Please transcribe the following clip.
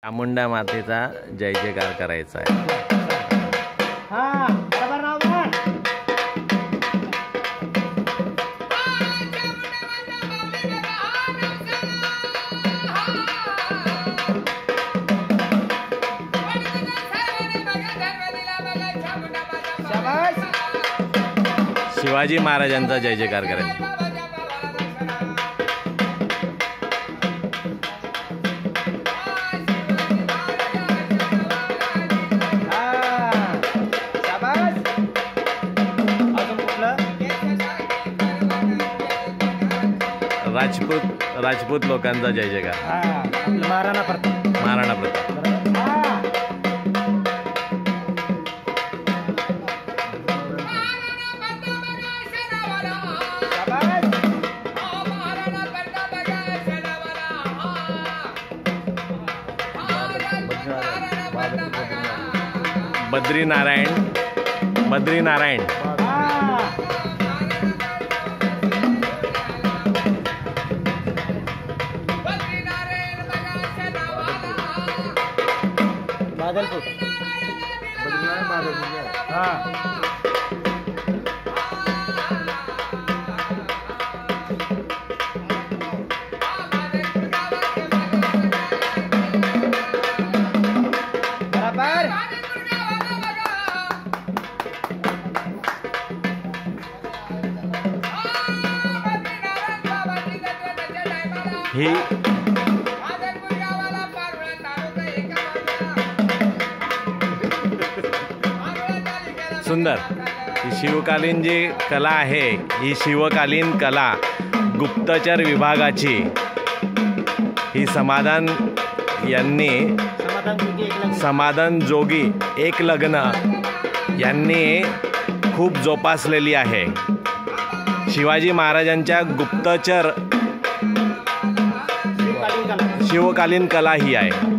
चामुंडा मातेचा जय जयकार करायचा आहे। शिवाजी महाराजांचा जय जयकार करायचा। राजपूत लोकांचा जय जयकार। महाराणा प्रताप। बद्रीनारायण बादलपुर। ही सुंदर ही शिवकालीन जी कला आहे, ही शिवकालीन कला गुप्तचर विभागाची ही समाधान यांनी समाधान जोगी एक लग्न यांनी खूप जोपासलेली आहे। शिवाजी महाराजांच्या गुप्तचर शिवकालीन कला ही आहे।